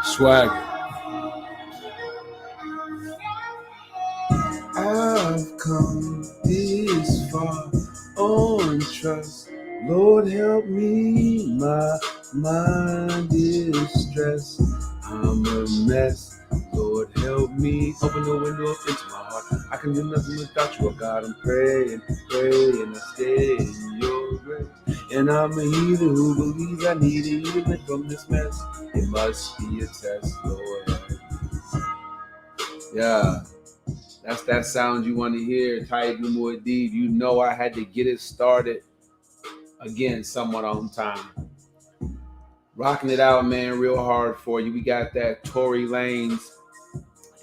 Swag. I've come this far on trust. Lord, help me. My mind is stressed. I'm a mess. Lord, help me. Open the window into my heart. I can do nothing without you, oh God. I'm praying, praying. I stay in your grace. And I'm a heathen who believes I need a healing from this mess. It must be a test, Lord. Yeah. That's that sound you want to hear, Taib Muad'Dib. You know I had to get it started again somewhat on time. Rocking it out, man, real hard for you. We got that Tory Lanez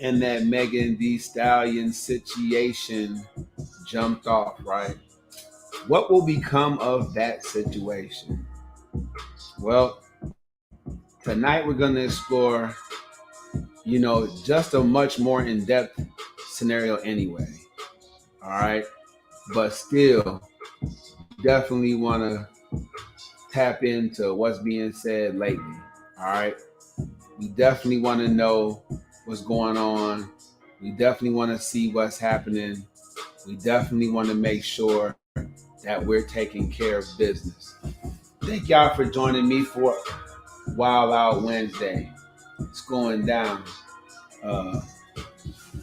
and that Megan Thee Stallion situation jumped off, right? What will become of that situation? Well, tonight we're going to explore, just a much more in-depth scenario anyway. All right. But still, definitely want to tap into what's being said lately. All right. We definitely want to know what's going on. We definitely want to see what's happening. We definitely want to make sure that we're taking care of business. Thank y'all for joining me for Wild Out Wednesday. It's going down.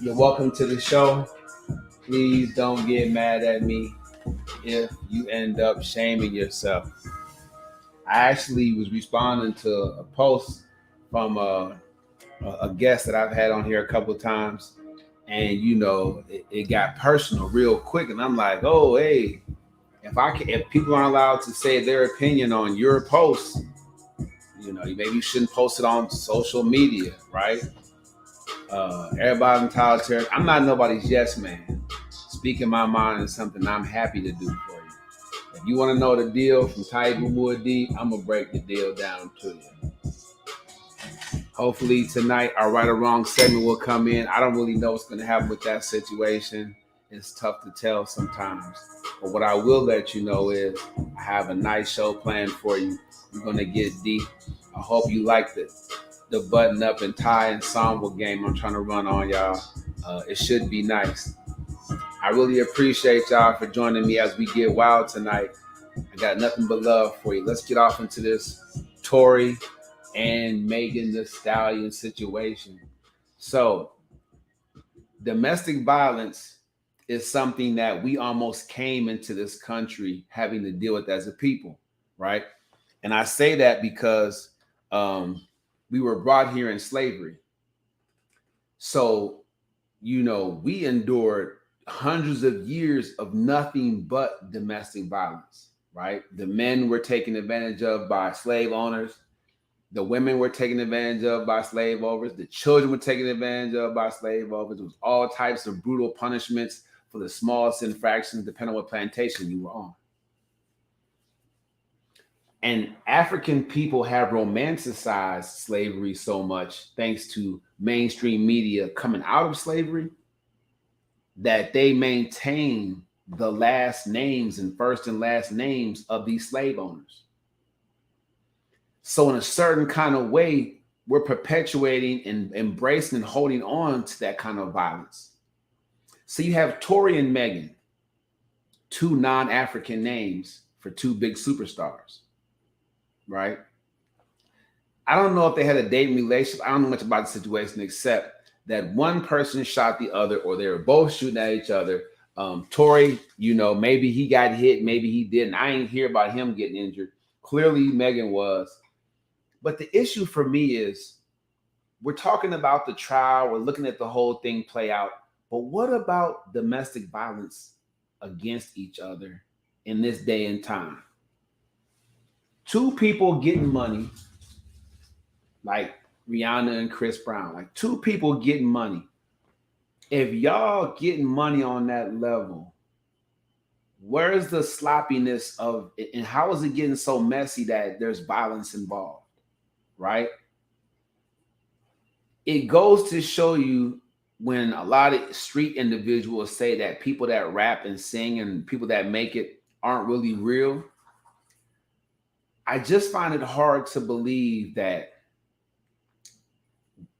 You're welcome to the show. Please don't get mad at me if you end up shaming yourself. I actually was responding to a post from a guest that I've had on here a couple of times, and it got personal real quick, and I'm like, oh, hey, if people aren't allowed to say their opinion on your post, maybe you shouldn't post it on social media, right? Everybody's entitled to it. I'm not nobody's yes man. Speaking my mind is something I'm happy to do for you. If you want to know the deal from Taib Muad'Dib, I'm gonna break the deal down to you. Hopefully tonight our right or wrong segment will come in. I don't really know what's going to happen with that situation. It's tough to tell sometimes. But what I will let you know is I have a nice show planned for you. We're going to get deep. I hope you like the button up and tie ensemble game I'm trying to run on y'all. It should be nice. I really appreciate y'all for joining me as we get wild tonight. I got nothing but love for you. Let's get off into this Tory and Megan Thee Stallion situation. So, domestic violence is something that we almost came into this country having to deal with as a people, right? And I say that because we were brought here in slavery. So, we endured hundreds of years of nothing but domestic violence, right? The men were taken advantage of by slave owners. The women were taken advantage of by slave owners. The children were taken advantage of by slave owners. It was all types of brutal punishments for the smallest infractions, depending on what plantation you were on. And African people have romanticized slavery so much, thanks to mainstream media coming out of slavery, that they maintain the last names and first and last names of these slave owners. So in a certain kind of way, we're perpetuating and embracing and holding on to that kind of violence. So you have Tory and Megan, two non-African names for two big superstars, right? I don't know if they had a dating relationship. I don't know much about the situation except that one person shot the other, or they were both shooting at each other. Tory, maybe he got hit, maybe he didn't. I ain't hear about him getting injured. Clearly, Megan was. But the issue for me is we're talking about the trial. We're looking at the whole thing play out. But what about domestic violence against each other in this day and time? Two people getting money, like Rihanna and Chris Brown, like two people getting money. If y'all getting money on that level, where's the sloppiness of it, and how is it getting so messy that there's violence involved? right? It goes to show you when a lot of street individuals say that people that rap and sing and people that make it aren't really real. I just find it hard to believe that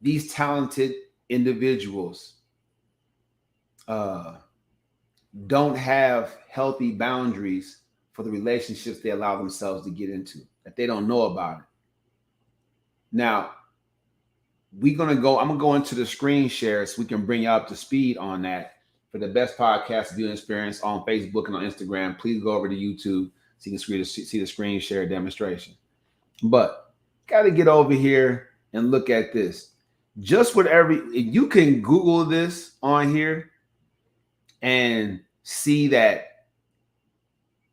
these talented individuals uh, don't have healthy boundaries for the relationships they allow themselves to get into, that they don't know about it. Now, I'm gonna go into the screen share so we can bring you up to speed on that. For the best podcast viewing experience on Facebook and on Instagram, please go over to YouTube so you can see the screen share demonstration. But got to get over here and look at this. Just with you can Google this on here and see that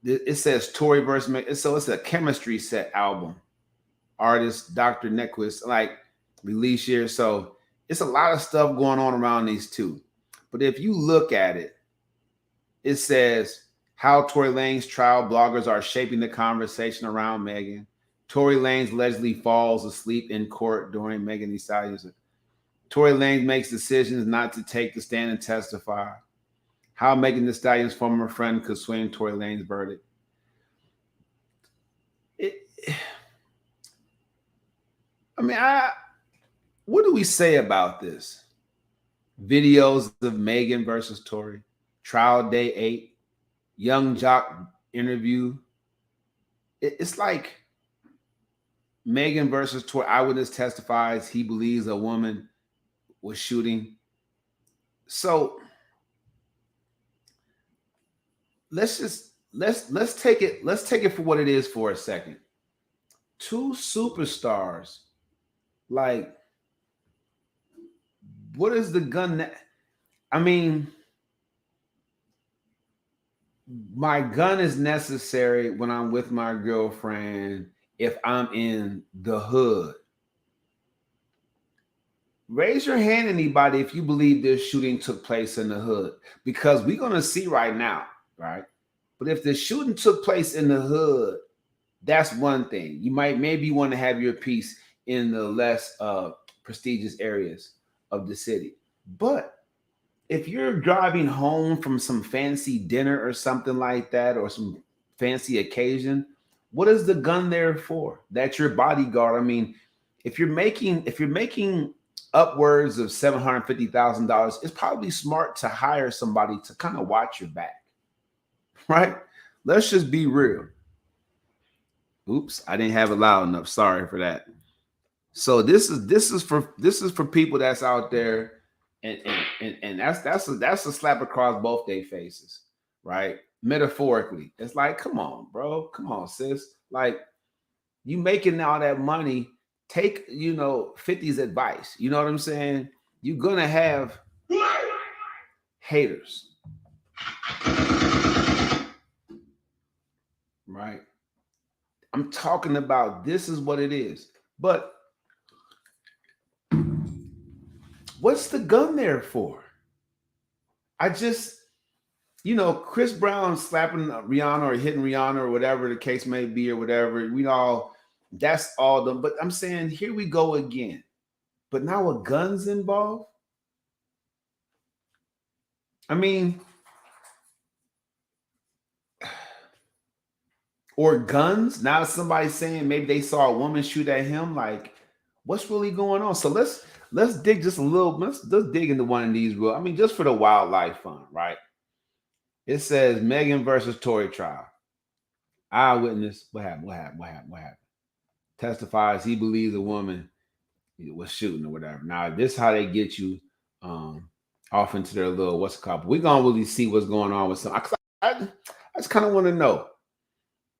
it says Tory versus. So it's a chemistry set album. Artist Dr. Nequist, like release year. So it's a lot of stuff going on around these two. But if you look at it, it says how Tory Lanez trial bloggers are shaping the conversation around Megan. Tory Lanez allegedly falls asleep in court during Megan Thee Stallion's. Tory Lanez makes decisions not to take the stand and testify. How Megan Thee Stallion's former friend could swing Tory Lanez verdict. What do we say about this? Videos of Megan versus Tory, trial day 8, Young Jock interview. It's like Megan versus Tory. Eyewitness testifies he believes a woman was shooting. So let's take it for what it is for a second. Two superstars, like, what is the gun? My gun is necessary when I'm with my girlfriend if I'm in the hood. Raise your hand, anybody, if you believe this shooting took place in the hood, because we're going to see right now, right? But if the shooting took place in the hood, that's one thing. You might maybe want to have your peace in the less prestigious areas of the city. But if you're driving home from some fancy dinner or something like that, or some fancy occasion, what is the gun there for? That's your bodyguard. I mean, if you're making upwards of $750,000, it's probably smart to hire somebody to kind of watch your back, right? Let's just be real. Oops, I didn't have it loud enough. Sorry for that. So this is for people that's out there, and that's a slap across both their faces, right? Metaphorically, it's like, come on, bro, come on, sis. Like, you making all that money, take 50's advice. You know what I'm saying? You're gonna have haters, right? I'm talking about this is what it is. But what's the gun there for? I just, Chris Brown slapping Rihanna or hitting Rihanna or whatever the case may be or whatever. That's all them. But I'm saying, here we go again. But now a gun's involved? I mean, or guns. Now somebody's saying maybe they saw a woman shoot at him. Like, what's really going on? So let's dig just a little. Let's dig into one of these real. I mean, just for the wildlife fun, right? It says Megan versus Tory trial. Eyewitness. What happened? Testifies he believes a woman was shooting or whatever. Now, this is how they get you off into their little what's it called. We're gonna really see what's going on with some. I just kind of want to know.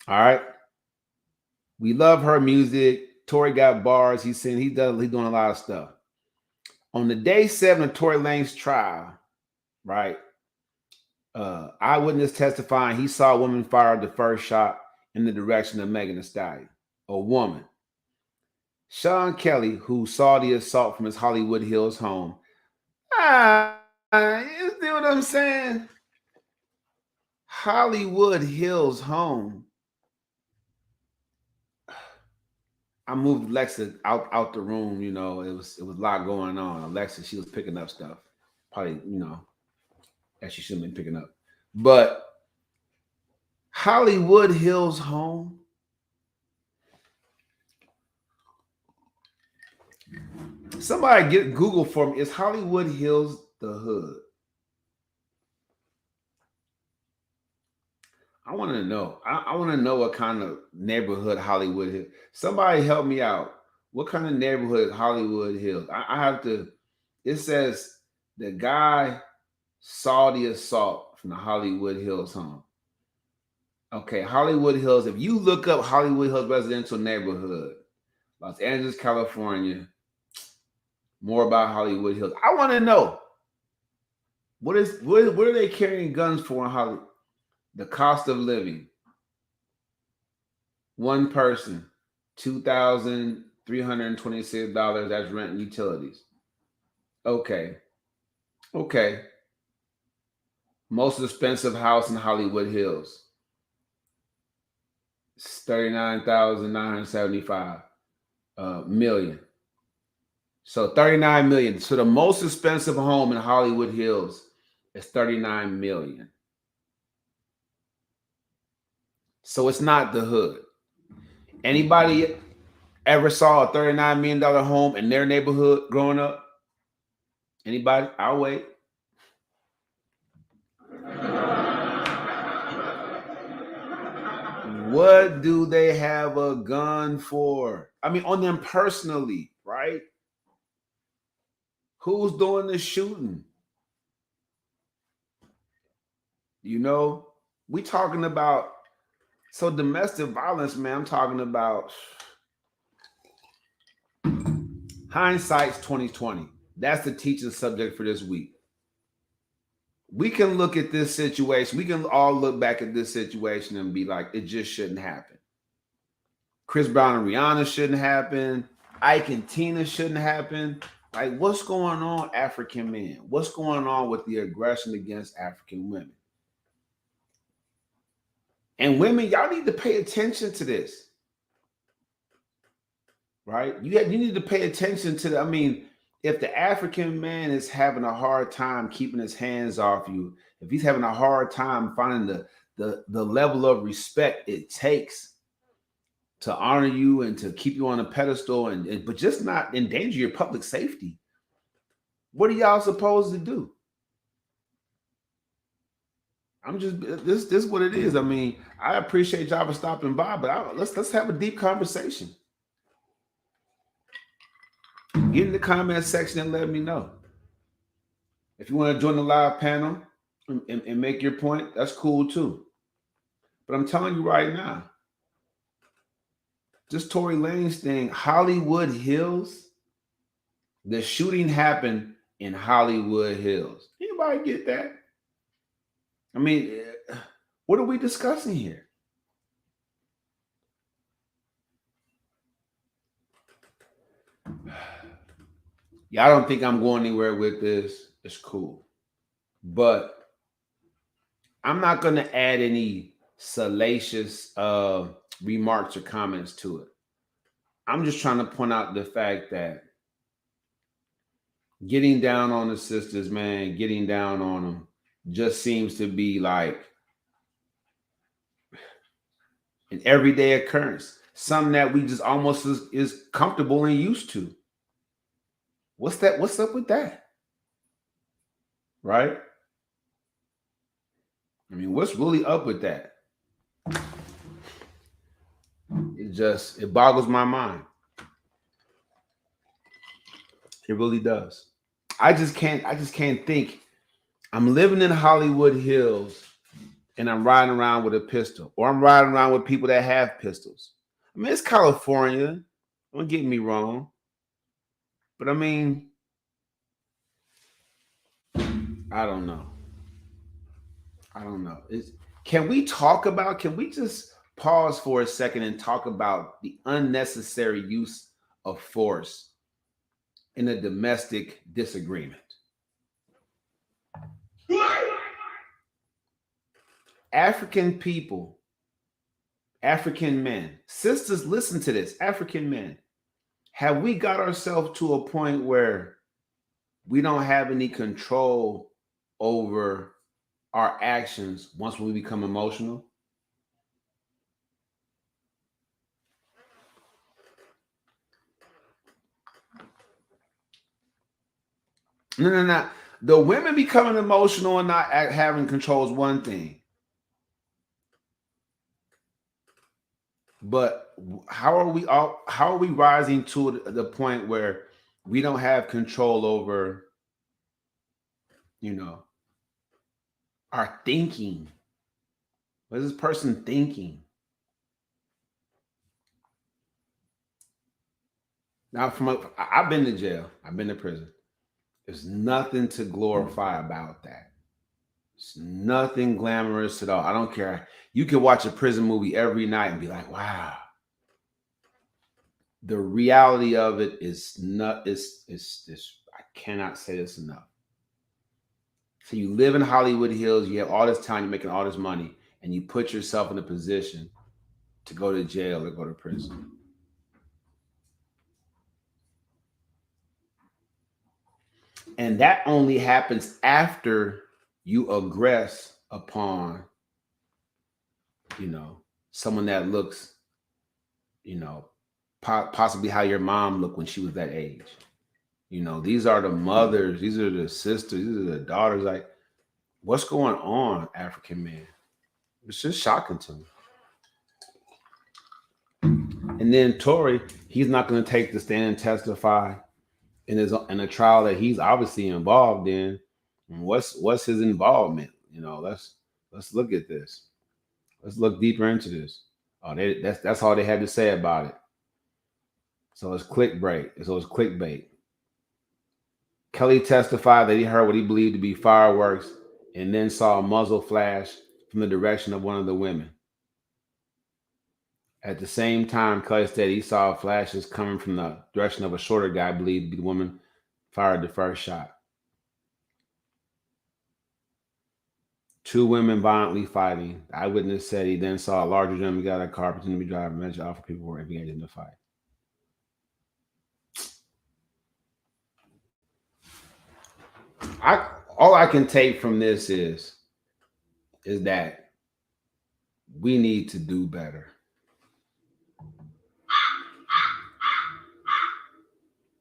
All right. We love her music. Tory got bars. He's doing a lot of stuff. On the day 7 of Tory Lanez's trial, right? Eyewitness testifying he saw a woman fire the first shot in the direction of Megan Thee Stallion. A woman. Sean Kelly, who saw the assault from his Hollywood Hills home. You see what I'm saying? Hollywood Hills home. I moved Alexa out the room. You know, it was a lot going on. Alexa, she was picking up stuff, probably that she shouldn't have been picking up. But Hollywood Hills home. Somebody get Google for me. Is Hollywood Hills the hood? I want to know. I want to know what kind of neighborhood Hollywood Hills. Somebody help me out. What kind of neighborhood Hollywood Hills? I have to. It says the guy saw the assault from the Hollywood Hills home. Okay, Hollywood Hills. If you look up Hollywood Hills residential neighborhood, Los Angeles, California, more about Hollywood Hills. I want to know what are they carrying guns for in Hollywood? The cost of living. One person, $2,326. That's rent and utilities. Okay. Okay. Most expensive house in Hollywood Hills. It's 39,975 million. So 39 million. So the most expensive home in Hollywood Hills is 39 million. So it's not the hood. Anybody ever saw a $39 million home in their neighborhood growing up? Anybody? I'll wait. What do they have a gun for? I mean, on them personally, right? Who's doing the shooting? You know, we talking about domestic violence, man. I'm talking about hindsight's 2020. That's the teacher subject for this week. We can look at this situation. We can all look back at this situation and be like, it just shouldn't happen. Chris Brown and Rihanna shouldn't happen. Ike and Tina shouldn't happen. Like, what's going on, African men? What's going on with the aggression against African women? And women, y'all need to pay attention to this. Right? You need to pay attention to I mean, if the African man is having a hard time keeping his hands off you, if he's having a hard time finding the level of respect it takes to honor you and to keep you on a pedestal and but just not endanger your public safety, what are y'all supposed to do? I'm just this is what it is. I mean, I appreciate y'all for stopping by, but let's have a deep conversation. Get in the comment section and let me know. If you want to join the live panel and make your point, that's cool too. But I'm telling you right now, this Tory Lanez thing, Hollywood Hills, the shooting happened in Hollywood Hills. Anybody get that? I mean, what are we discussing here? Yeah, I don't think I'm going anywhere with this. It's cool. But I'm not going to add any salacious remarks or comments to it. I'm just trying to point out the fact that getting down on the sisters, man, getting down on them just seems to be like an everyday occurrence. Something that we just almost is comfortable and used to. What's that? What's up with that? Right? I mean, what's really up with that? It boggles my mind. It really does. I just can't think. I'm living in Hollywood Hills and I'm riding around with a pistol, or I'm riding around with people that have pistols. I mean, it's California. Don't get me wrong. But I mean, I don't know. Can we just pause for a second and talk about the unnecessary use of force in a domestic disagreement? African people African men, sisters, listen to this. African men, have we got ourselves to a point where we don't have any control over our actions once we become emotional? No, no, no. The women becoming emotional and not having control is one thing. But how are we rising to the point where we don't have control over, you know, our thinking? What is this person thinking? Now, I've been to jail. I've been to prison. There's nothing to glorify about that. It's nothing glamorous at all. I don't care. You can watch a prison movie every night and be like, wow. The reality of it is not is I cannot say this enough. So you live in Hollywood Hills, you have all this time, you're making all this money, and you put yourself in a position to go to jail or go to prison. And that only happens after you aggress upon, someone that looks, possibly how your mom looked when she was that age. These are the mothers, these are the sisters, these are the daughters. Like, what's going on, African men? It's just shocking to me. And then Tory, he's not going to take the stand and testify in a trial that he's obviously involved in. And what's his involvement? Let's look at this. Let's look deeper into this. Oh, that's all they had to say about it. So it's clickbait. So it's clickbait. Kelly testified that he heard what he believed to be fireworks and then saw a muzzle flash from the direction of one of the women. At the same time, Kelly said he saw flashes coming from the direction of a shorter guy believed to be the woman fired the first shot. Two women violently fighting. The eyewitness said he then saw a larger gentleman get out of a car, pretending to be driving, mentioned offer people were engaged in the fight. All I can take from this is that we need to do better.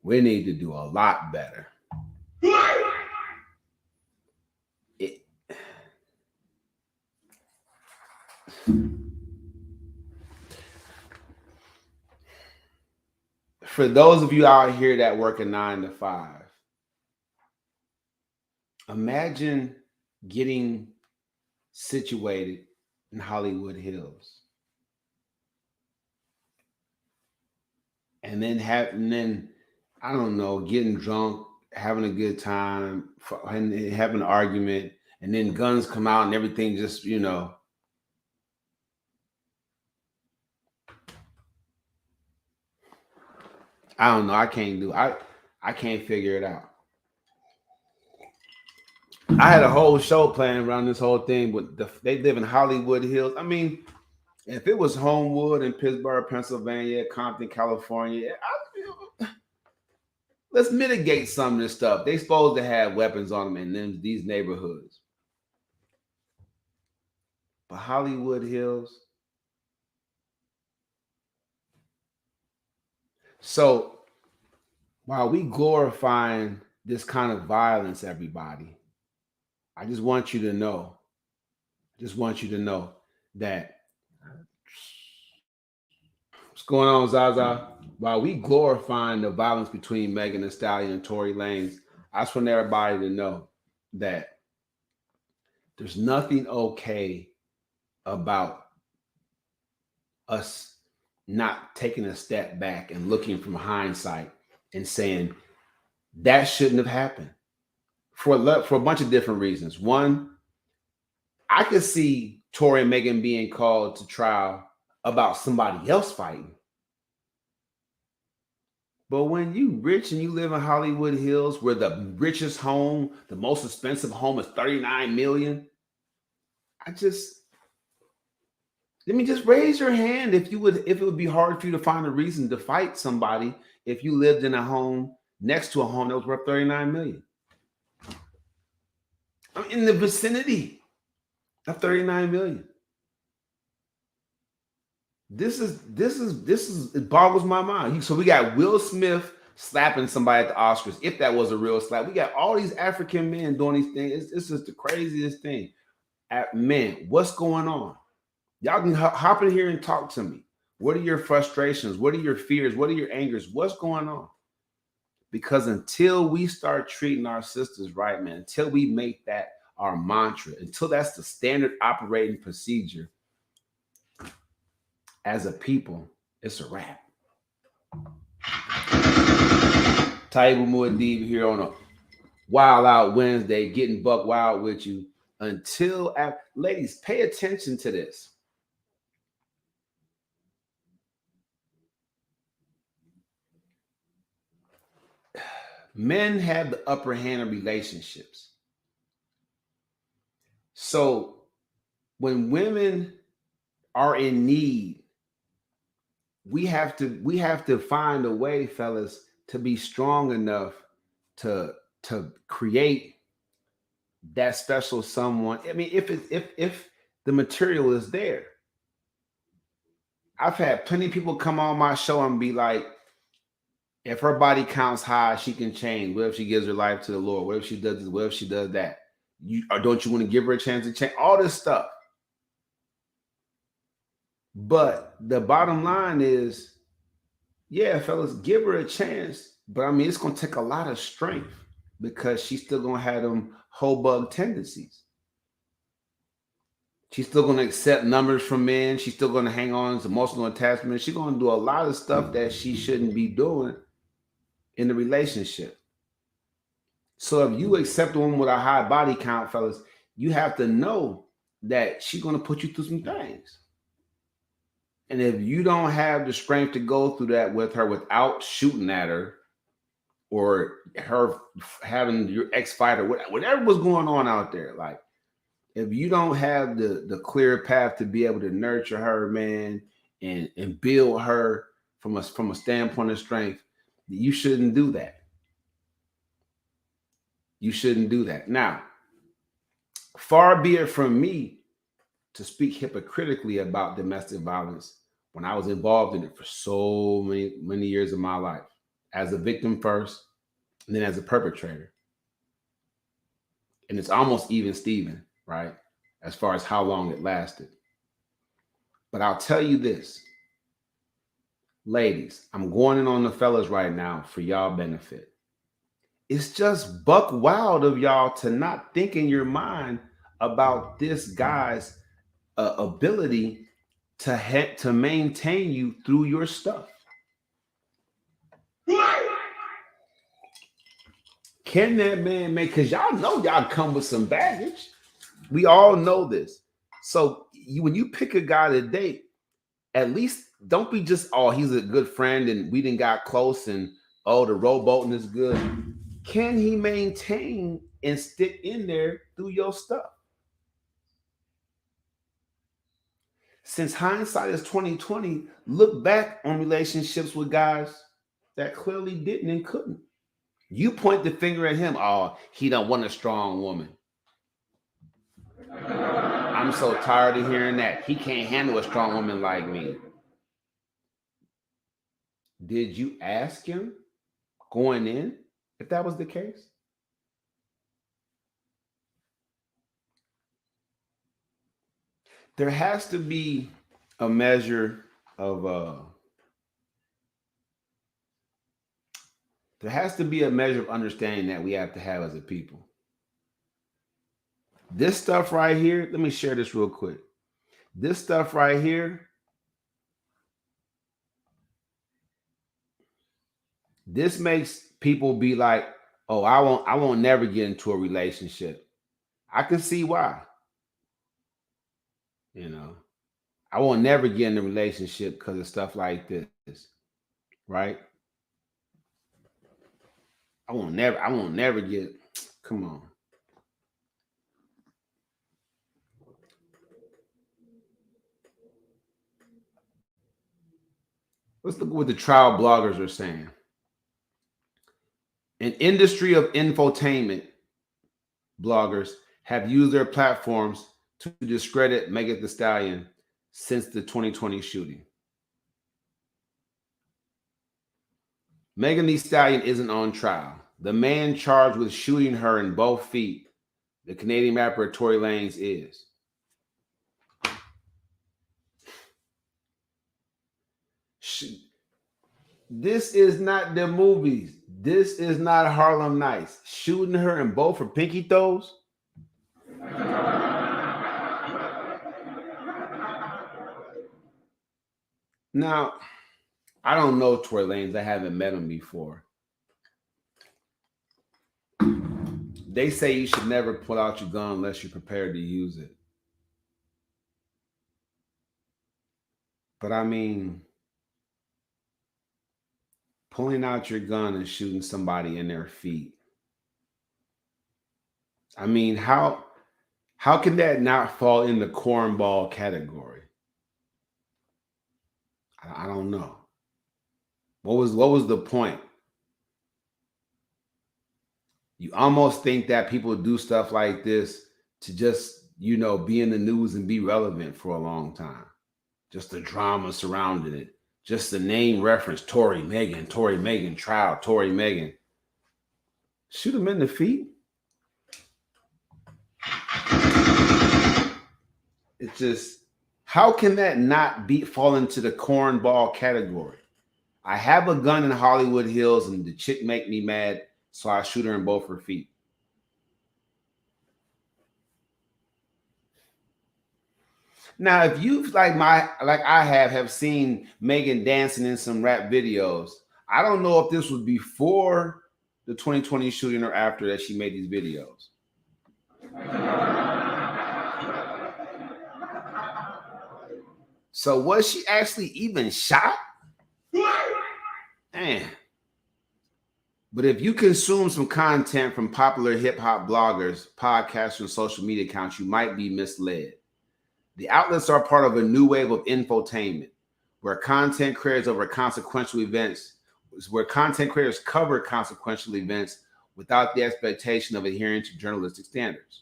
We need to do a lot better. For those of you out here that work a 9 to 5, imagine getting situated in Hollywood Hills. And then I don't know, getting drunk, having a good time, and having an argument, and then guns come out and everything just, I don't know. I can't figure it out. I had a whole show planned around this whole thing, but they live in Hollywood Hills. I mean, if it was Homewood in Pittsburgh, Pennsylvania, Compton, California, let's mitigate some of this stuff. They supposed to have weapons on them in these neighborhoods. But Hollywood Hills. So while we glorifying this kind of violence, everybody, I just want you to know that what's going on, Zaza? While we glorifying the violence between Megan Thee Stallion and Tory Lanez, I just want everybody to know that there's nothing okay about us not taking a step back and looking from hindsight and saying that shouldn't have happened for a bunch of different reasons. One, I could see Tory and Megan being called to trial about somebody else fighting. But when you rich and you live in Hollywood Hills, where the richest home, the most expensive home is $39 million, it's I mean, just raise your hand if it would be hard for you to find a reason to fight somebody if you lived in a home next to a home that was worth 39 million. I'm in the vicinity of 39 million. This is it boggles my mind. So we got Will Smith slapping somebody at the Oscars, if that was a real slap. We got all these African men doing these things. It's just the craziest thing. Men, what's going on? Y'all can hop in here and talk to me. What are your frustrations? What are your fears? What are your angers? What's going on? Because until we start treating our sisters right, man, until we make that our mantra, until that's the standard operating procedure as a people, it's a wrap. Taibu Muad'Dib here on a Wild Out Wednesday, getting buck wild with you. Ladies, pay attention to this. Men have the upper hand in relationships. So when women are in need, we have to find a way, fellas, to be strong enough to create that special someone. I mean, if the material is there. I've had plenty of people come on my show and be like, if her body counts high, she can change. What if she gives her life to the Lord? What if she does this? What if she does that? Or don't you want to give her a chance to change? All this stuff. But the bottom line is, yeah, fellas, give her a chance. But I mean, it's going to take a lot of strength because she's still going to have them whole bug tendencies. She's still going to accept numbers from men. She's still going to hang on to emotional attachment. She's going to do a lot of stuff that she shouldn't be doing in the relationship. So if you accept a woman with a high body count, fellas, you have to know that she's going to put you through some things. And if you don't have the strength to go through that with her without shooting at her or her having your ex fighter, whatever was going on out there, like if you don't have the clear path to be able to nurture her, man, and build her from a standpoint of strength, you shouldn't do that. You shouldn't do that. Now, far be it from me to speak hypocritically about domestic violence when I was involved in it for so many years of my life, as a victim first, and then as a perpetrator. And it's almost even Steven, right? As far as how long it lasted. But I'll tell you this, ladies, I'm going in on the fellas right now for y'all benefit. It's just buck wild of y'all to not think in your mind about this guy's ability to maintain you through your stuff. Can that man make? Because y'all know y'all come with some baggage. We all know this. So when you pick a guy to date, at least don't be just, oh, he's a good friend and we didn't got close and oh, the rowboating is good. Can he maintain and stick in there through your stuff? Since hindsight is 2020, look back on relationships with guys that clearly didn't and couldn't. You point the finger at him. Oh, he don't want a strong woman. I'm so tired of hearing that. He can't handle a strong woman like me. Did you ask him going in if that was the case? There has to be a measure of understanding that we have to have as a people. This stuff right here, let me share this real quick. This stuff right here, this makes people be like, oh, I won't never get into a relationship. I can see why. You know, I won't never get in a relationship because of stuff like this, right? I won't never get, come on. Let's look at what the trial bloggers are saying. An industry of infotainment bloggers have used their platforms to discredit Megan Thee Stallion since the 2020 shooting. Megan Thee Stallion isn't on trial. The man charged with shooting her in both feet, the Canadian rapper Tory Lanez, is. This is not the movies. This is not Harlem Nights. Shooting her in both her pinky toes. Now, I don't know Tory Lanez. I haven't met him before. They say you should never pull out your gun unless you're prepared to use it. But I mean, pulling out your gun and shooting somebody in their feet. I mean, how can that not fall in the cornball category? I don't know. What was the point? You almost think that people do stuff like this to just, be in the news and be relevant for a long time. Just the drama surrounding it. Just the name reference, Tory, Megan, trial, Tory, Megan. Shoot him in the feet. It's just, how can that not fall into the cornball category? I have a gun in Hollywood Hills and the chick make me mad, so I shoot her in both her feet. Now, if you like I have seen Megan dancing in some rap videos, I don't know if this was before the 2020 shooting or after that she made these videos. So was she actually even shot? Man. But if you consume some content from popular hip-hop bloggers, podcasters, and social media accounts, you might be misled. The outlets are part of a new wave of infotainment, where content creators cover consequential events without the expectation of adhering to journalistic standards.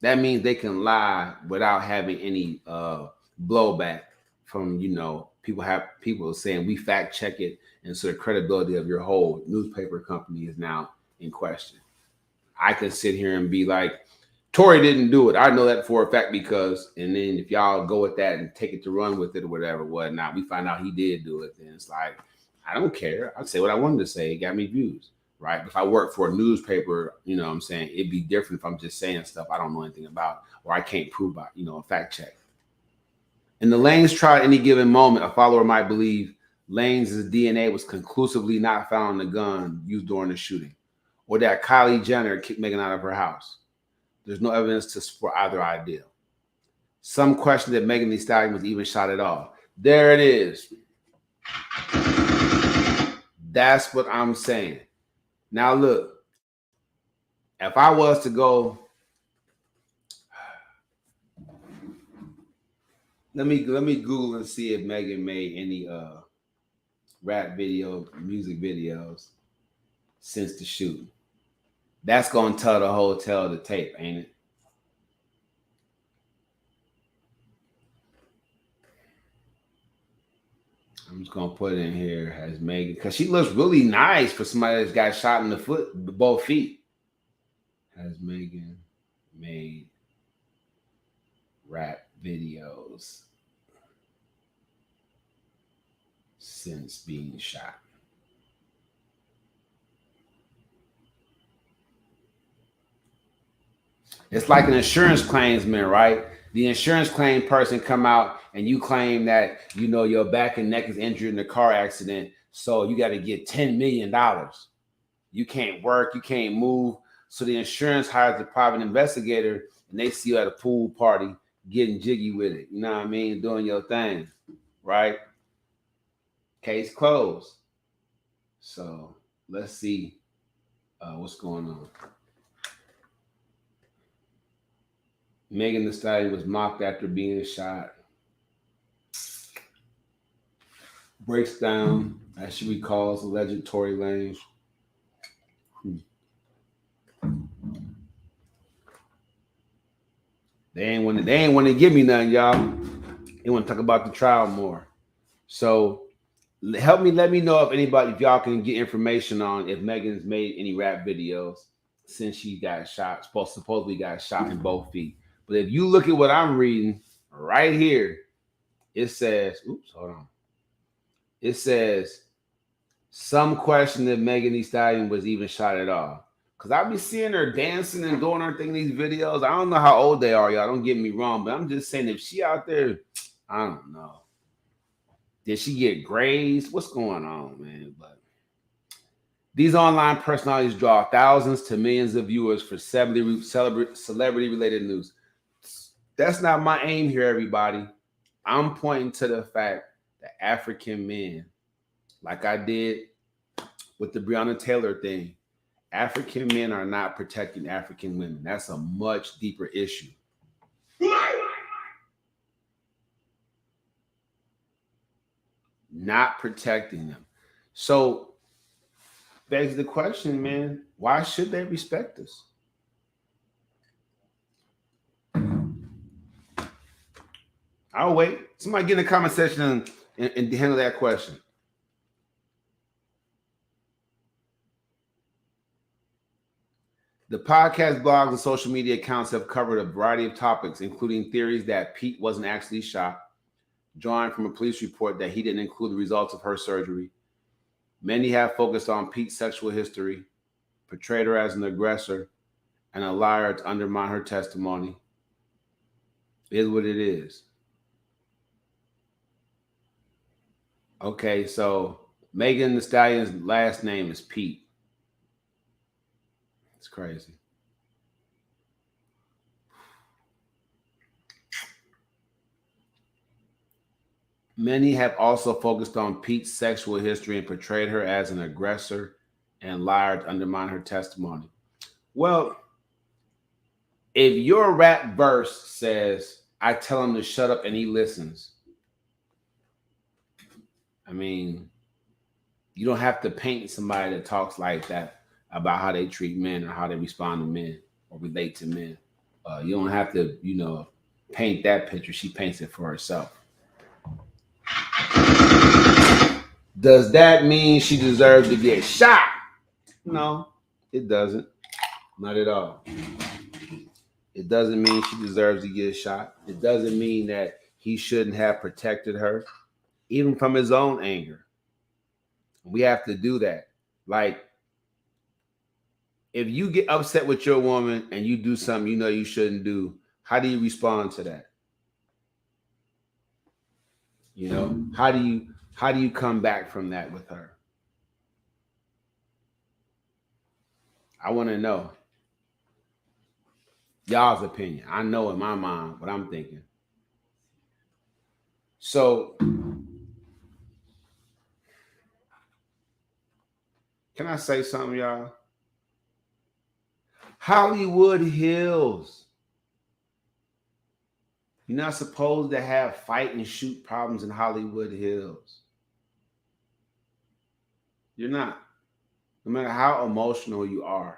That means they can lie without having any blowback from, people saying we fact check it, and so the credibility of your whole newspaper company is now in question. I can sit here and be like, Tory didn't do it. I know that for a fact because, and then if y'all go with that and take it to run with it or whatever, whatnot, we find out he did do it. Then it's like, I don't care. I'd say what I wanted to say. It got me views, right? If I work for a newspaper, what I'm saying, it'd be different if I'm just saying stuff I don't know anything about or I can't prove by, a fact check. In the Lanez trial, at any given moment, a follower might believe Lanez' DNA was conclusively not found in the gun used during the shooting, or that Kylie Jenner kicked Megan out of her house. There's no evidence to support either idea. Some question that Megan Thee Stallion was even shot at all. There it is. That's what I'm saying. Now look, if I was to go, let me Google and see if Megan made any rap video, music videos since the shooting. That's gonna tell the whole tale of the tape, ain't it? I'm just gonna put it in here as Megan, because she looks really nice for somebody that's got shot in the foot, both feet. Has Megan made rap videos since being shot? It's like an insurance claimsman, right? The insurance claim person come out and you claim that, your back and neck is injured in a car accident. So you got to get $10 million. You can't work, you can't move. So the insurance hires a private investigator and they see you at a pool party getting jiggy with it. You know what I mean? Doing your thing, right? Case closed. So let's see what's going on. Megan Thee Stallion was mocked after being shot. breaks down as she recalls alleged Tory Lanez. They ain't want to give me nothing, y'all. They want to talk about the trial more. So let me know if y'all can get information on if Megan's made any rap videos since she got shot, supposedly got shot in both feet. But if you look at what I'm reading right here, it says, oops, hold on. It says some question if Megan Thee Stallion was even shot at all. Cause I be seeing her dancing and doing her thing in these videos. I don't know how old they are, y'all. Don't get me wrong, but I'm just saying if she out there, I don't know. Did she get grazed? What's going on, man? But these online personalities draw thousands to millions of viewers for celebrity-related news. That's not my aim here, everybody. I'm pointing to the fact that African men, like I did with the Breonna Taylor thing, African men are not protecting African women. That's a much deeper issue. Not protecting them. So begs the question, man, why should they respect us? I'll wait. Somebody get in the comment section and handle that question. The podcast, blogs, and social media accounts have covered a variety of topics, including theories that Pete wasn't actually shot, drawing from a police report that he didn't include the results of her surgery. Many have focused on Pete's sexual history, portrayed her as an aggressor, and a liar to undermine her testimony. It is what it is. Okay, so Megan Thee Stallion's last name is Pete. It's crazy. Many have also focused on Pete's sexual history and portrayed her as an aggressor and liar to undermine her testimony. Well, if your rap verse says, I tell him to shut up and he listens, I mean, you don't have to paint somebody that talks like that about how they treat men or how they respond to men or relate to men. You don't have to, paint that picture. She paints it for herself. Does that mean she deserves to get shot? No, it doesn't. Not at all. It doesn't mean she deserves to get shot. It doesn't mean that he shouldn't have protected her, even from his own anger. We have to do that. Like, if you get upset with your woman and you do something you know you shouldn't do, how do you respond to that? How do you come back from that with her? I want to know y'all's opinion. I know in my mind what I'm thinking. So, can I say something, y'all? Hollywood Hills. You're not supposed to have fight and shoot problems in Hollywood Hills. You're not. No matter how emotional you are.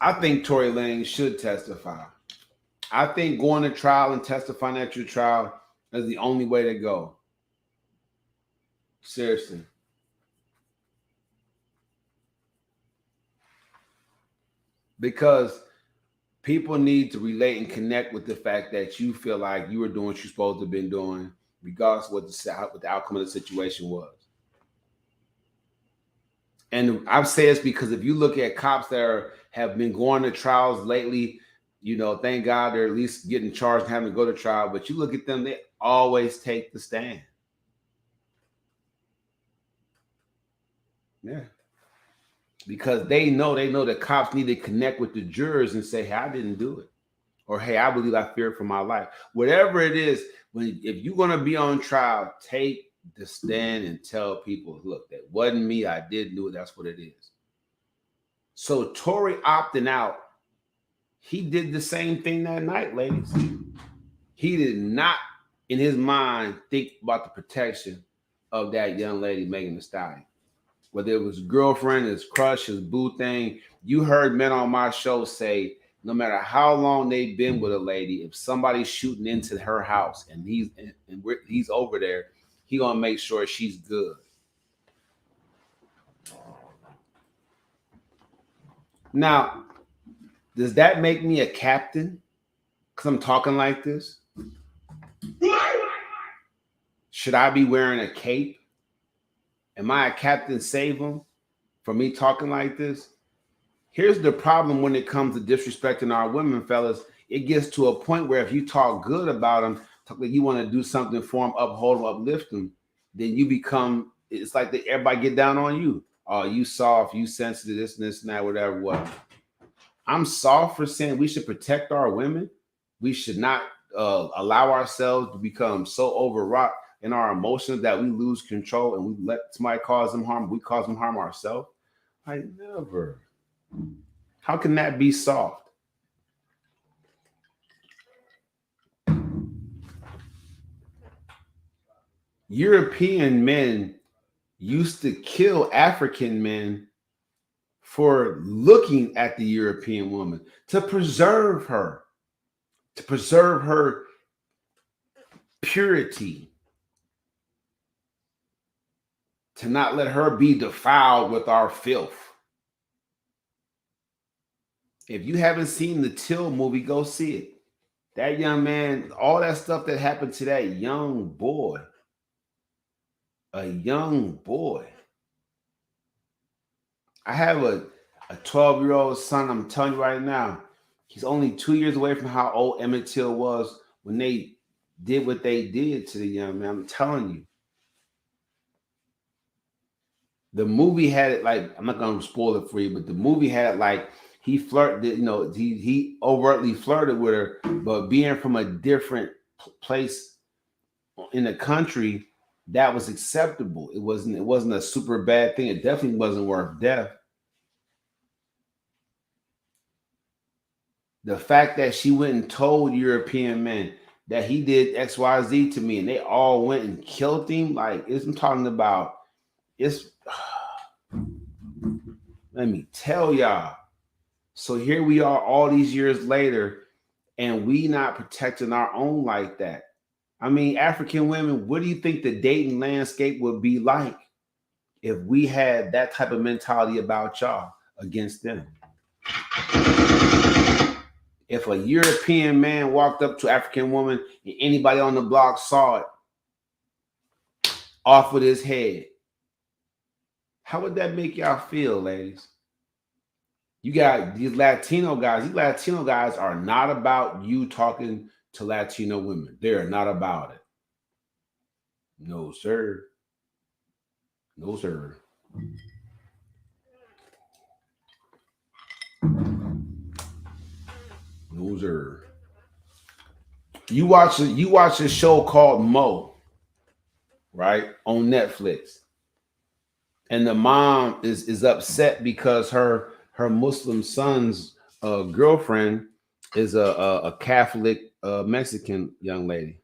I think Tory Lanez should testify. I think going to trial and testifying at your trial is the only way to go. Seriously. Because people need to relate and connect with the fact that you feel like you were doing what you're supposed to have been doing, regardless of what the outcome of the situation was. And I've said this because if you look at cops that have been going to trials lately, thank God they're at least getting charged and having to go to trial. But you look at them, they always take the stand. Yeah. Because they know the cops need to connect with the jurors and say, hey, I didn't do it. Or, hey, I believe I fear for my life. Whatever it is, if you're going to be on trial, take the stand and tell people, look, that wasn't me. I did do it. That's what it is. So Tory opting out, he did the same thing that night, ladies. He did not, in his mind, think about the protection of that young lady, Megan Thee Stallion. Whether it was girlfriend, his crush, his boo thing. You heard men on my show say, no matter how long they've been with a lady, if somebody's shooting into her house and he's over there, he gonna make sure she's good. Now, does that make me a captain? Because I'm talking like this? Should I be wearing a cape? Am I a Captain Save-'em for me talking like this? Here's the problem when it comes to disrespecting our women, fellas. It gets to a point where if you talk good about them, talk like you want to do something for them, uphold them, uplift them, then you become, it's like everybody get down on you. Oh, you soft, you sensitive, this and this and that, whatever, what. I'm soft for saying we should protect our women. We should not allow ourselves to become so overwrought in our emotions that we lose control and we let somebody cause them harm. We cause them harm ourselves. I never. How can that be soft? European men used to kill African men for looking at the European woman to preserve her purity, to not let her be defiled with our filth. If you haven't seen the Till movie, go see it. That young man, all that stuff that happened to that young boy, a young boy. I have a 12-year-old son. I'm telling you right now, he's only 2 years away from how old Emmett Till was when they did what they did to the young man. I'm telling you. The movie had it like, I'm not going to spoil it for you, but the movie had it like he flirted, he overtly flirted with her, but being from a different place in the country, that was acceptable. It wasn't a super bad thing. It definitely wasn't worth death. The fact that she went and told European men that he did XYZ to me and they all went and killed him, like I'm talking about, it's let me tell y'all. So here we are all these years later, and we not protecting our own like that. I mean, African women, what do you think the dating landscape would be like if we had that type of mentality about y'all against them? If a European man walked up to an African woman and anybody on the block saw it off with his head, how would that make y'all feel, ladies? You got these Latino guys. These Latino guys are not about you talking to Latino women. They are not about it. No, sir. No, sir. No, sir. You watch a show called Mo, right? On Netflix. And the mom is upset because her Muslim son's girlfriend is a Catholic Mexican young lady.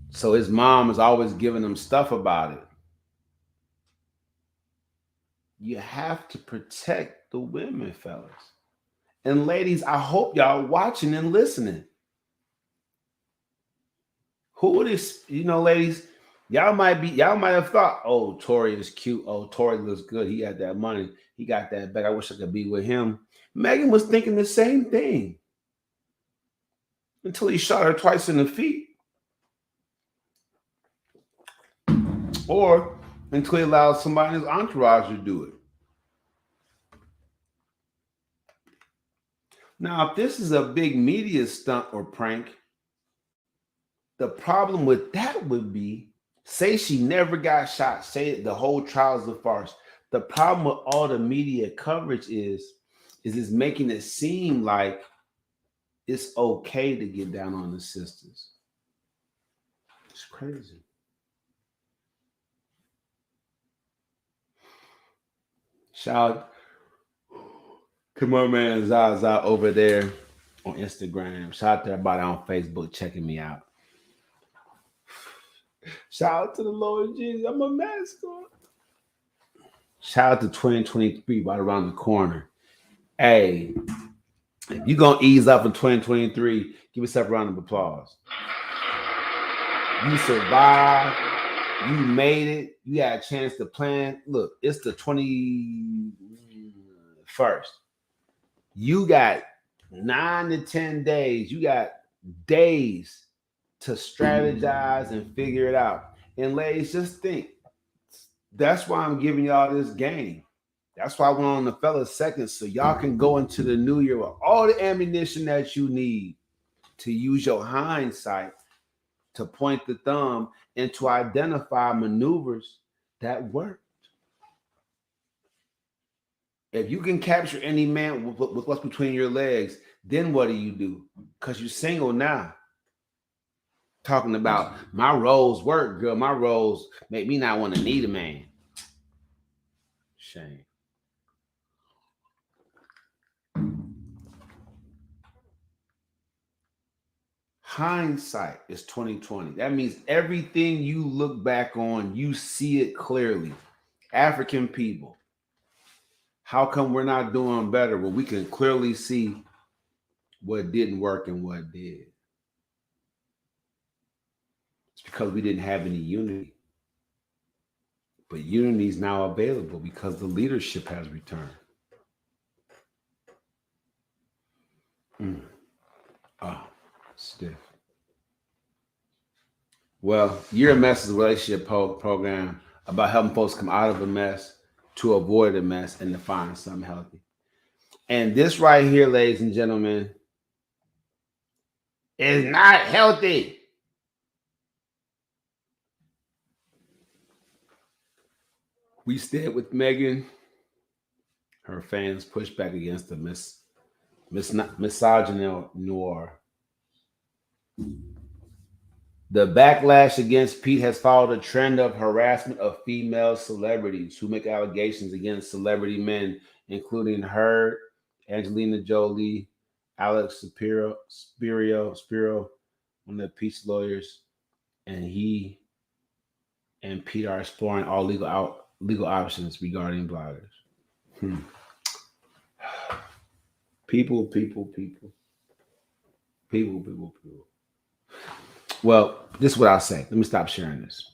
So his mom is always giving him stuff about it. You have to protect the women, fellas. And ladies, I hope y'all watching and listening. Who would ladies, y'all might have thought, oh, Tory is cute. Oh, Tory looks good. He got that money. He got that back. I wish I could be with him. Megan was thinking the same thing until he shot her twice in the feet. Or until he allowed somebody in his entourage to do it. Now, if this is a big media stunt or prank, the problem with that would be, say she never got shot, say the whole trial's a farce. The problem with all the media coverage is it's making it seem like it's okay to get down on the sisters. It's crazy. Shout to my man Zaza over there on Instagram. Shout out to everybody on Facebook checking me out. Shout out to the Lord Jesus. I'm a mascot. Shout out to 2023 right around the corner. Hey, if you're going to ease up in 2023, give yourself a round of applause. You survived. You made it. You had a chance to plan. Look, it's the 21st. You got 9 to 10 days. You got days to strategize and figure it out. And ladies, just think. That's why I'm giving y'all this game. That's why I went on the fellas second, so y'all can go into the new year with all the ammunition that you need to use your hindsight to point the thumb and to identify maneuvers that work. If you can capture any man with what's between your legs, then what do? Because you're single now. Talking about my roles work, girl. My roles make me not want to need a man. Shame. Hindsight is 2020. That means everything you look back on, you see it clearly. African people, how come we're not doing better when we can clearly see what didn't work and what did? It's because we didn't have any unity. But unity is now available because the leadership has returned. Oh, stiff. Well, You're a Mess is a relationship program about helping folks come out of a mess, to avoid a mess, and to find something healthy. And this right here, ladies and gentlemen, is not healthy. We stand with Megan. Her fans push back against the misogyny noir. The backlash against Pete has followed a trend of harassment of female celebrities who make allegations against celebrity men, including her, Angelina Jolie, Alex Spiro, one of the Pete's lawyers, and he and Pete are exploring all legal options regarding bloggers. People. Well, this is what I'll say. Let me stop sharing this.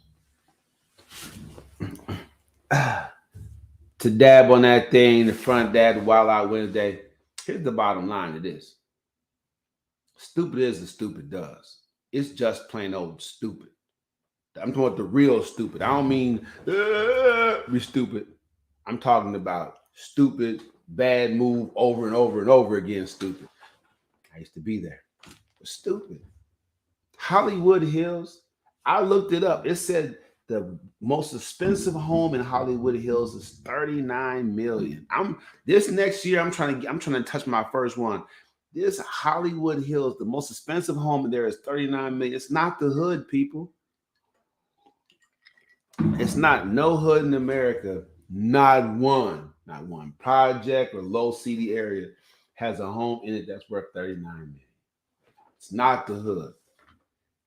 To dab on that thing, the front dab, Wild Out Wednesday. Here's the bottom line of this. Stupid is and stupid does. It's just plain old stupid. I'm talking about the real stupid. I don't mean be stupid. I'm talking about stupid, bad move over and over and over again, stupid. I used to be there. Stupid. Hollywood Hills, I looked it up. It said the most expensive home in Hollywood Hills is $39 million. This next year, I'm trying to touch my first one. This Hollywood Hills, the most expensive home in there is $39 million. It's not the hood, people. It's not no hood in America. Not one project or low CD area has a home in it that's worth $39 million. It's not the hood.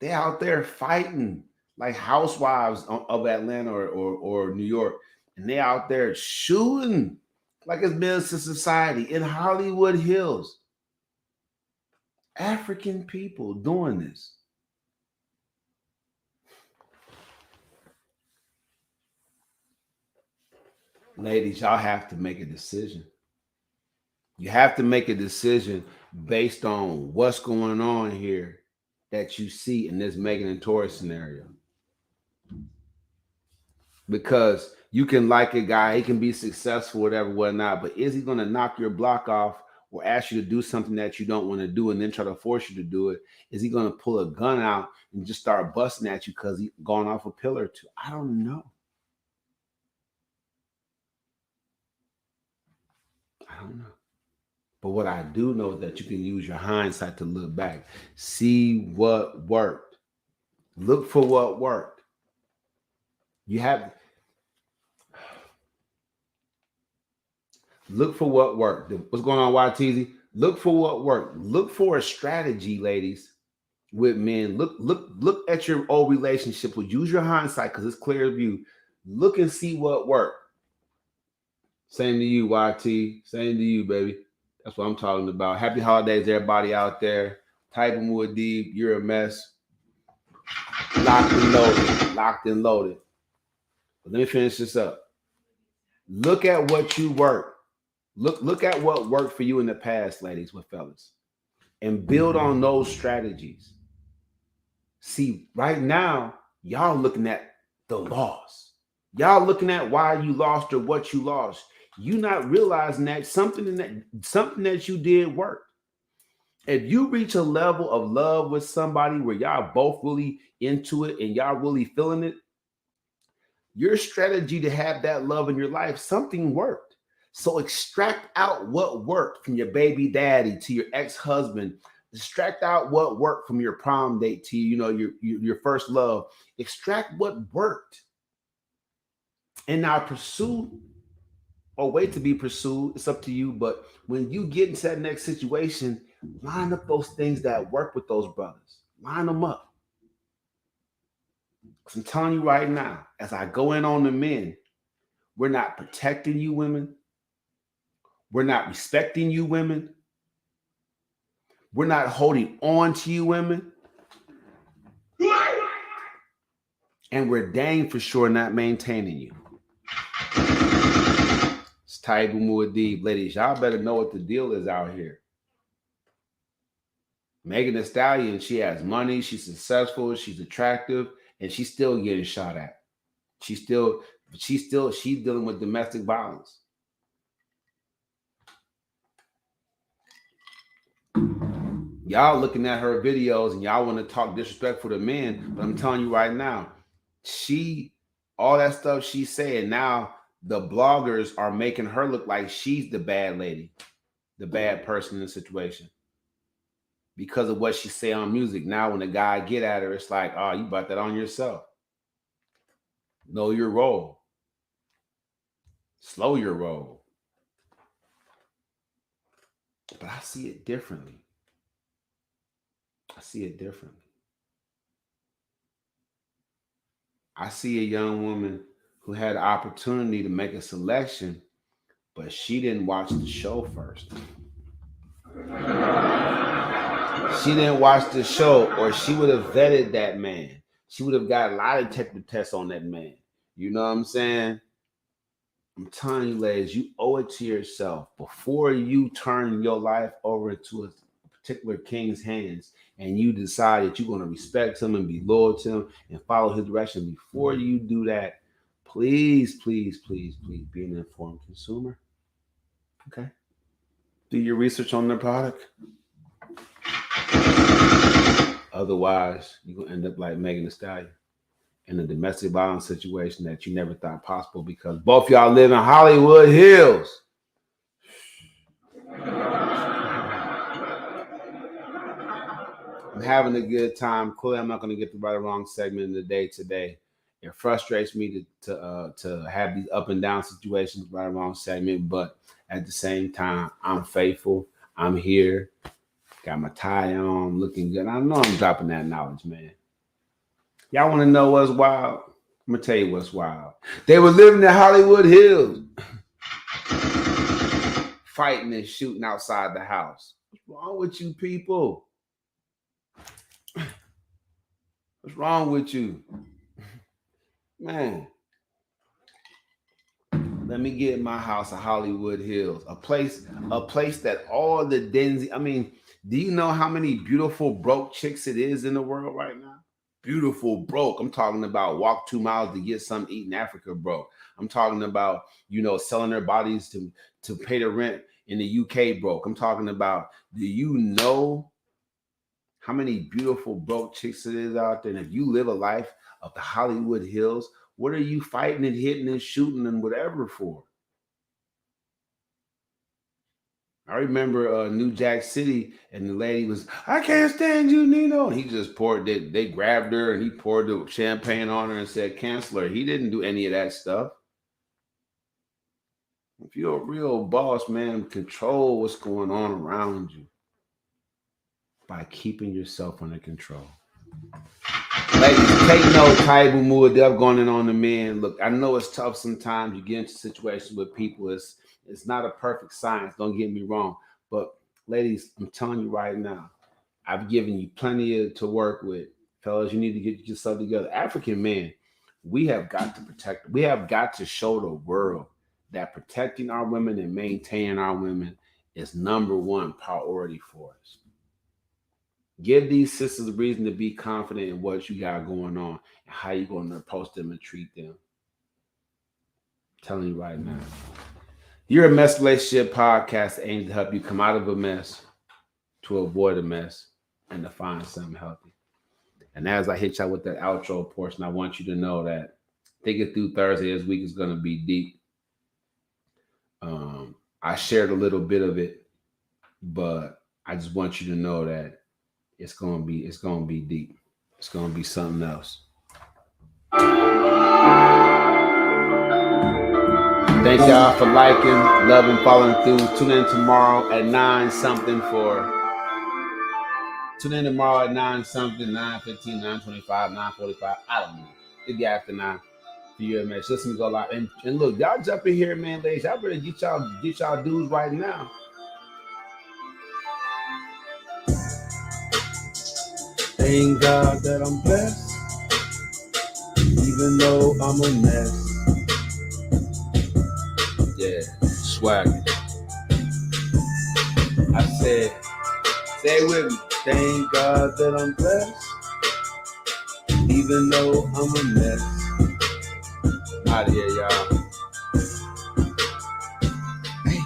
They out there fighting like housewives of Atlanta or New York, and they out there shooting like it's Menace to Society in Hollywood Hills. African people doing this. Ladies, y'all have to make a decision. You have to make a decision based on what's going on here that you see in this Megan and Tory scenario. Because you can like a guy, he can be successful, whatever, whatnot, but is he going to knock your block off or ask you to do something that you don't want to do and then try to force you to do it? Is he going to pull a gun out and just start busting at you because he's gone off a pill or two? I don't know. But what I do know is that you can use your hindsight to look back, see what worked, look for what worked. You have Look for what worked. What's going on, YTZ? Look for what worked. Look for a strategy, ladies, with men. Look at your old relationship. Use your hindsight because it's clear view. Look and see what worked. Same to you, YT. Same to you, baby. That's what I'm talking about. Happy holidays, everybody out there. Type them with deep. You're a mess. Locked and loaded. Locked and loaded. But let me finish this up. Look at what you work. Look at what worked for you in the past, ladies with fellas, and build on those strategies. See, right now, y'all looking at the loss. Y'all looking at why you lost or what you lost. You not realizing that something that you did work. If you reach a level of love with somebody where y'all both really into it and y'all really feeling it, your strategy to have that love in your life, something worked. So extract out what worked from your baby daddy to your ex-husband. Extract out what worked from your prom date to your first love. Extract what worked. And now pursue or wait to be pursued. It's up to you. But when you get into that next situation, line up those things that work with those brothers. Line them up. Because I'm telling you right now, as I go in on the men, we're not protecting you women. We're not respecting you women. We're not holding on to you women. And we're dang for sure not maintaining you. It's Taibu Muad'Dib. Ladies, y'all better know what the deal is out here. Megan Thee Stallion, she has money, she's successful, she's attractive, and she's still getting shot at. She's dealing with domestic violence. Y'all looking at her videos and y'all want to talk disrespectful to men, but I'm telling you right now, all that stuff she's saying, now the bloggers are making her look like she's the bad lady, the bad person in the situation. Because of what she say on music. Now when the guy get at her, it's like, oh, you brought that on yourself. Know your role. Slow your roll. But I see it differently. I see it differently. I see a young woman who had the opportunity to make a selection, but she didn't watch the show first. She didn't watch the show, or she would have vetted that man. She would have got a lot of technical tests on that man. You know what I'm saying? I'm telling you, ladies, you owe it to yourself before you turn your life over into a particular king's hands and you decide that you're going to respect him and be loyal to him and follow his direction. Before you do that, please, please, please, please be an informed consumer. Okay? Do your research on their product. Otherwise, you're going to end up like Megan Thee Stallion in a domestic violence situation that you never thought possible because both y'all live in Hollywood Hills. I'm having a good time. Clearly, I'm not going to get the right or wrong segment of the day today. It frustrates me to have these up and down situations, right or wrong segment, but at the same time, I'm faithful. I'm here. Got my tie on, looking good. I know I'm dropping that knowledge, man. Y'all want to know what's wild? I'm going to tell you what's wild. They were living in Hollywood Hills, fighting and shooting outside the house. What's wrong with you people? What's wrong with you? Man. Let me get my house of Hollywood Hills, a place that all the Denzi. I mean, do you know how many beautiful broke chicks it is in the world right now? Beautiful broke. I'm talking about walk 2 miles to get something to eat in Africa broke. I'm talking about, selling their bodies to pay the rent in the UK broke. I'm talking about, do you know how many beautiful broke chicks it is out there? And if you live a life of the Hollywood Hills, what are you fighting and hitting and shooting and whatever for? I remember New Jack City, and the lady was, I can't stand you, Nino. And he just poured it. They grabbed her and he poured the champagne on her and said, cancel her. He didn't do any of that stuff. If you're a real boss, man, control what's going on around you by keeping yourself under control. Ladies, take no type of mood up going on the men. Look, I know it's tough sometimes. You get into situations with people. It's not a perfect science. Don't get me wrong. But ladies, I'm telling you right now, I've given you plenty to work with. Fellas, you need to get yourself together. African men, we have got to protect, we have got to show the world that protecting our women and maintaining our women is number one priority for us. Give these sisters a reason to be confident in what you got going on and how you're going to approach them and treat them. I'm telling you right now. You're a Mess Relationship podcast aimed to help you come out of a mess, to avoid a mess, and to find something healthy. And as I hit y'all with that outro portion, I want you to know that thinking through Thursday this week is going to be deep. I shared a little bit of it, but I just want you to know that it's going to be deep. It's going to be something else. Thank y'all for liking, loving, following through. Tune in tomorrow at 9 something Tune in tomorrow at 9 something, 9:15, 9:25, 9:45. I don't know. It'll be after 9 for you, man. Listen to go live. And look, y'all jump in here, man, ladies. Y'all better get y'all dudes right now. Thank God that I'm blessed, even though I'm a mess. Yeah, swag. I said, say it with me. Thank God that I'm blessed, even though I'm a mess. Out of here, y'all. Hey.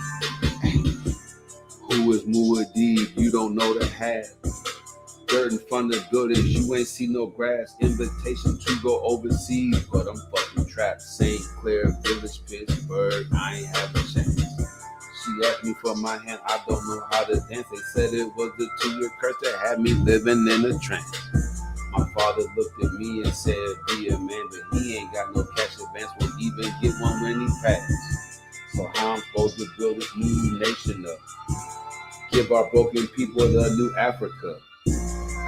Who is Muad'Dib? You don't know the half. Dirt in front of buildings, you ain't see no grass. Invitation to go overseas, but I'm fucking trapped. St. Clair, Village, Pittsburgh, I ain't have a chance. She asked me for my hand, I don't know how to dance. They said it was the 2-year curse that had me living in a trance. My father looked at me and said, be a man, but he ain't got no cash advance, won't even get one when he passed. So how I'm supposed to build a new nation up? Give our broken people a new Africa.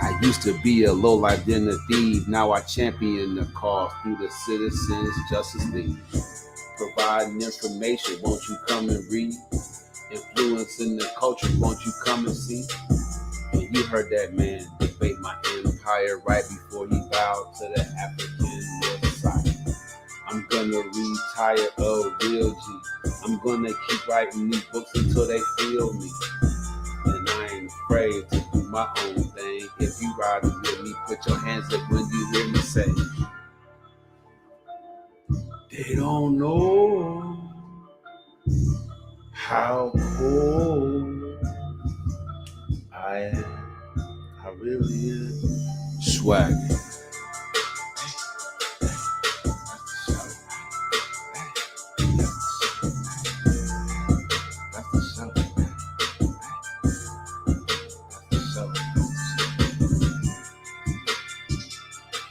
I used to be a lowlife, then a thief. Now I champion the cause through the Citizens Justice League. Providing information, won't you come and read? Influencing the culture, won't you come and see? And you heard that man debate my empire right before he bowed to the African side. I'm gonna retire a real G. I'm gonna keep writing these books until they feel me. And I ain't afraid to do my own thing. If you ride with me, put your hands up when you hear me say, they don't know how cold I am. I really am. Swag.